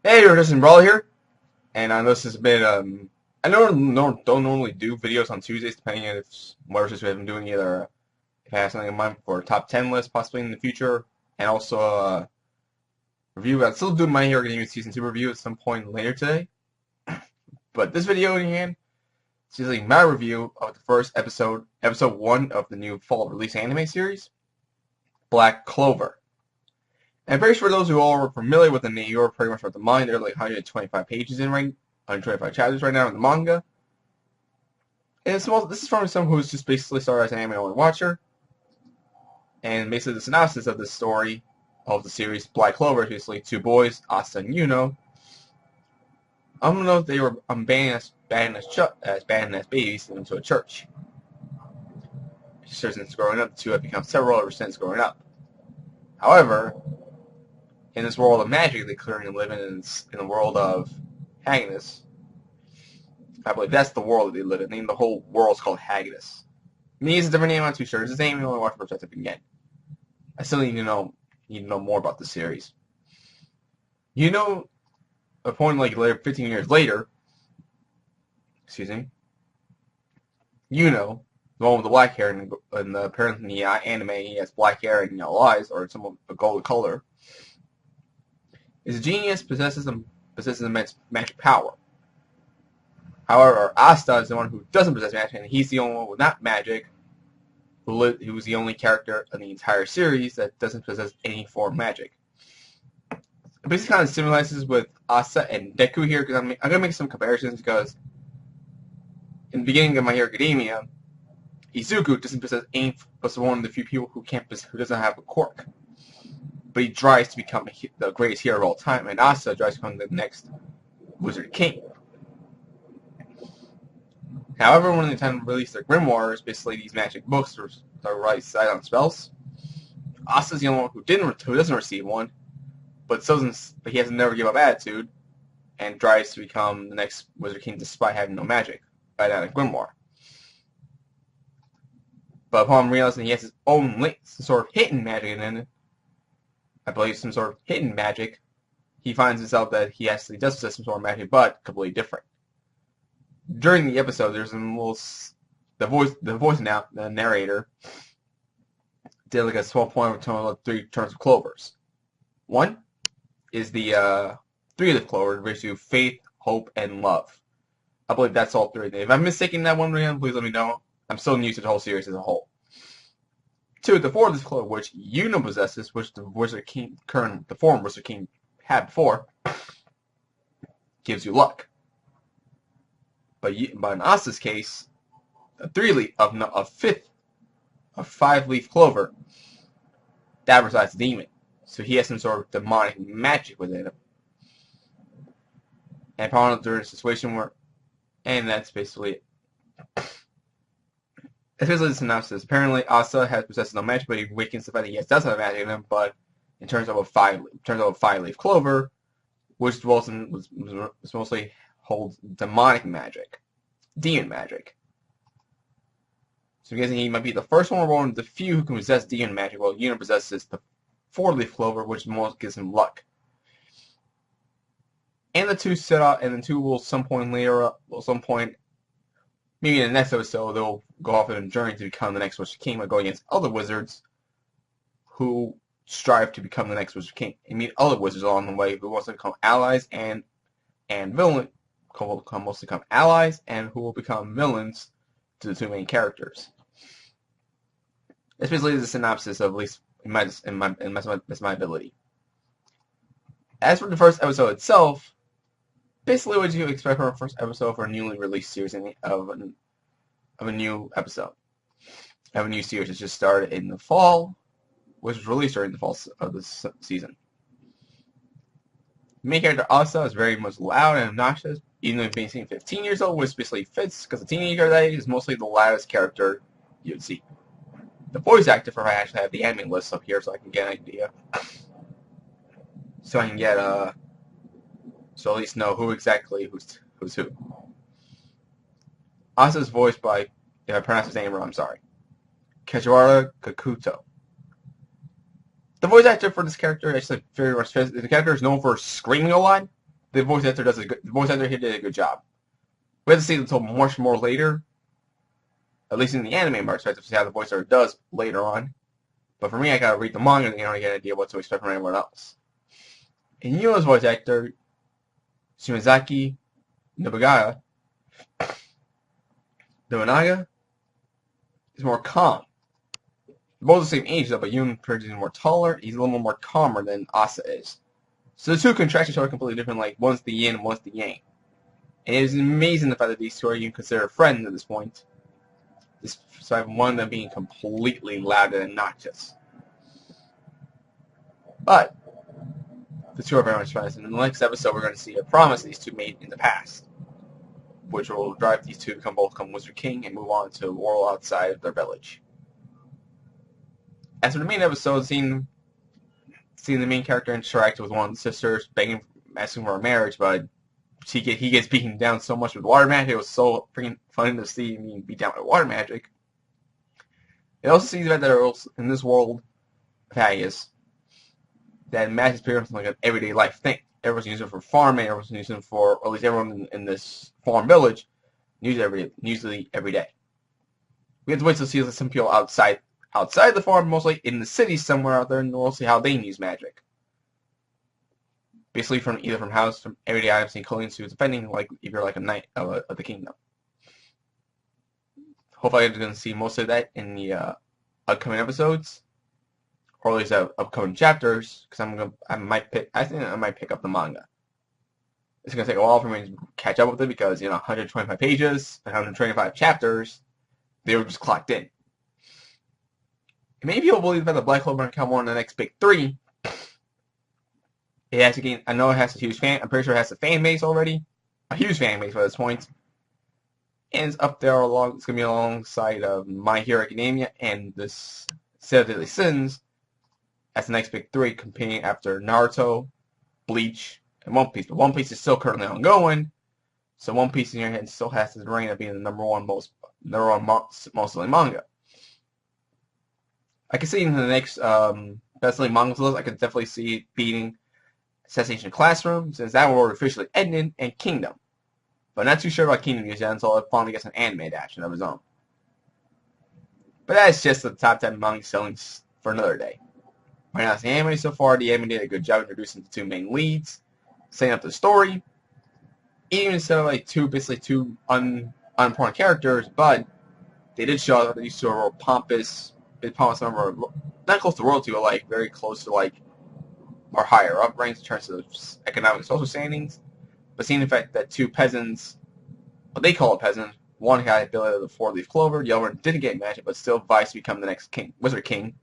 Hey, you're Justin Brawl here, and I know this has been, I don't normally do videos on Tuesdays, depending on if what just I've been doing, either if I have something in mind for a top 10 list, possibly in the future, and also a review. I'll still do My Hero Academia Season 2 review at some point later today, but this video in hand is usually my review of the first episode 1 of the new fall release anime series, Black Clover. And I'm pretty sure those who are familiar with the name, you're pretty much with the mind. There are like 125 pages in right, 125 chapters right now in the manga. And this is from someone who's just basically started as an anime only watcher. And basically the synopsis of this story of the series Black Clover is basically two boys, Asta and Yuno. I don't know if they were abandoned as babies into a church. Since growing up, the two have become several ever since growing up. However, in this world of magic they clearly live in the world of Haggis. I believe that's the world that they live in. The whole world's called Haggis. Me is a different name, I'm not too sure. It's the same name, I only watched the first episode again. I still need to know more about the series. A point like later, 15 years later, the one with the black hair, and apparently in the anime he has black hair and yellow eyes, or some a gold color, is a genius, possesses immense magic power. However, Asta is the one who doesn't possess magic, and he's the only one with not magic, who's the only character in the entire series that doesn't possess any form of magic. It basically kind of symbolizes with Asta and Deku here, because I'm going to make some comparisons, because in the beginning of My Hero Academia, Izuku doesn't possess any, but one of the few people who doesn't have a quirk. But he tries to become the greatest hero of all time, and Asta tries to become the next Wizard King. However, when they time to release their grimoires, basically these magic books that write silent spells, Asta's the only one who doesn't receive one, but he has a never give up attitude, and tries to become the next Wizard King despite having no magic by that grimoire. But upon realizing he has his own some sort of hidden magic in it, I believe some sort of hidden magic, he finds himself that he actually does possess some sort of magic, but completely different. During the episode, there's the narrator did like a small point of total of 3 terms of clovers. One is the 3-leaf clover, which do faith, hope, and love. I believe that's all 3. If I'm mistaken that one, please let me know. I'm still new to the whole series as a whole. 2, the 4-leaf clover, which Yuno possesses, which the former Wizard King had before, gives you luck. But in Asta's case, a 5-leaf clover, that resides a demon. So he has some sort of demonic magic within him. And upon during a situation and that's basically it. That's basically the synopsis. Apparently, Asta has possessed no magic, but he awakens the fact that he does have magic in him. But in terms of a 5-leaf clover, which mostly holds demonic magic, demon magic. So I'm guessing he might be the first one of the few who can possess demon magic, while Yuno possesses the 4-leaf clover, which most gives him luck. And the two set out, and the two will maybe in the next episode, they'll go off on a journey to become the next Wizard King by going against other wizards who strive to become the next Wizard King, and meet other wizards along the way who also become allies and villains, mostly become allies, and who will become villains to the 2 main characters. That's basically the synopsis of, at least in my ability. As for the first episode itself, basically what you expect from a first episode for a newly released series of a new episode. Of a new series that just started in the fall, which was released during the fall of this season. The main character Asta is very much loud and obnoxious, even though being 15 years old, which basically fits, because the teenager that is mostly the loudest character you'd see. The voice actor for I actually have the anime list up here so I can get an idea. So I can get so at least know who exactly who's who. Asta's voiced by, if I pronounce his name wrong, I'm sorry, Kajiwara Kakuto. The voice actor for this character actually very much fits. The character is known for screaming a lot, the voice actor the voice actor here did a good job. We have to see it until much more later, at least in the anime perspective, to see how the voice actor does later on. But for me, I gotta read the manga to get an idea what to expect from anyone else. In Yuno's voice actor, Shimazaki Nobunaga is more calm. They're both the same age though, but Yuno is more taller. He's a little more calmer than Asta is. So the two contractions are completely different. Like one's the yin, one's the yang. And it is amazing the fact that these two are even considered friends at this point. Despite one of them being completely loud and obnoxious. But the two are very much friends. And in the next episode, we're going to see a promise these two made in the past, which will drive these two to both become Wizard King and move on to a world outside of their village. As for the main episode, seeing the main character interact with one of the sisters, asking for a marriage, but he gets beaten down so much with water magic. It was so freaking funny to see him beat down with water magic. It also sees that there are in this world of Haggis that magic is pretty much like an everyday life thing. Everyone's using it for farming. Everyone's using it for, or at least everyone in this farm village uses it usually every day. We have to wait to see some people outside the farm, mostly in the city somewhere out there, and we'll see how they use magic. Basically, from everyday items and clothing to depending, like if you're like a knight of the kingdom. Hopefully, I'm going to see most of that in the upcoming episodes, or at least upcoming chapters. Because I think I might pick up the manga. It's going to take a while for me to catch up with it because 125 pages, 125 chapters, they were just clocked in. And many people believe that the Black Clover will come on the next big 3. It has to gain. I know it has a huge fan. I'm pretty sure it has a fan base already, a huge fan base by this point. And it's up there along. It's gonna be alongside My Hero Academia and this Set of Deadly Sins as the next big 3, competing after Naruto, Bleach, and One Piece. But One Piece is still currently ongoing, so One Piece in your head still has the reign of being the number one most selling manga. I can see in the next best-selling manga list, I could definitely see it beating Assassination Classroom, since that war officially ended, and Kingdom. But not too sure about Kingdom yet until it finally gets an anime adaptation of its own. But that's just the top 10 manga selling for another day. Right now, it's the anime so far. The anime did a good job introducing the two main leads, setting up the story, even instead of like basically two unimportant characters, but they did show that these two are pompous member, not close to royalty, but like very close to like or higher up ranks in terms of economic and social standings. But seeing the fact that two peasants, what they call a peasant, one had the ability of the 4-leaf clover, the other one didn't get magic, but still vies to become the next king, Wizard King.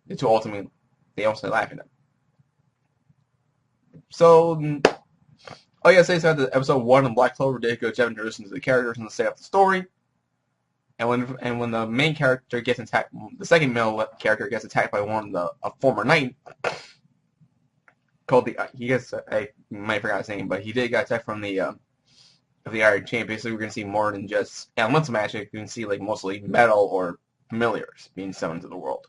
The two ultimately, they also laugh at them. So, all I gotta say is that the episode 1 of Black Clover did a good job introducing the characters and to set up the story. And when the main character gets attacked, the second male character gets attacked by a former knight called I might forgot his name, but he did get attacked from the Iron Chain. Basically, we're gonna see more than just elemental magic. We're gonna see like mostly metal or familiars being summoned to the world.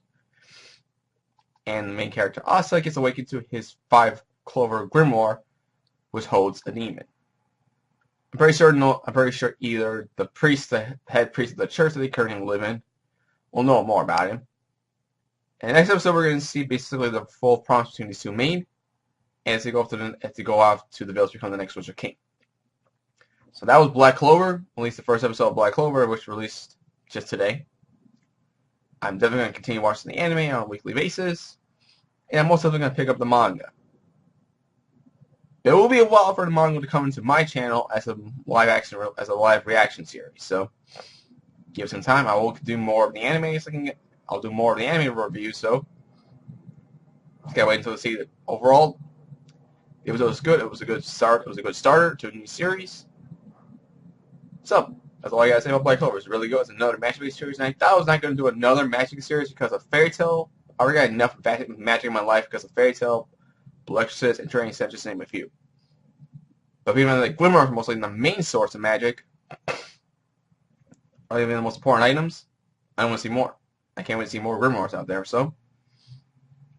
And the main character Asta gets awakened to his 5-clover grimoire, which holds a demon. I'm pretty sure either the head priest of the church that they currently live in will know more about him. In the next episode, we're going to see basically the full promise between these two main, and as they go out to the village to become the next Wizard King. So that was Black Clover, at least the first episode of Black Clover, which released just today. I'm definitely going to continue watching the anime on a weekly basis, and I'm also definitely going to pick up the manga. It will be a while for the manga to come into my channel as a live reaction series. So give it some time. I will do more of the anime. I'll do more of the anime reviews. So just gotta wait until to see that overall. It was good. It was a good start. It was a good starter to a new series. So that's all I gotta say about Black Clover. It's really good. It's another magic-based series, and I thought I was not gonna do another magic series because of Fairy Tail. I already got enough magic in my life because of Fairy Tail, Blue Exorcist, and Training Set, just to name a few. But even like Glimmer is mostly the main source of magic, or even the most important items. I want to see more. I can't wait to see more Grimoires out there. So,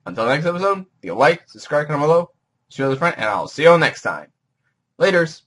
until the next episode, leave a like, subscribe, comment below. to your other friend, and I'll see you all next time. Laters.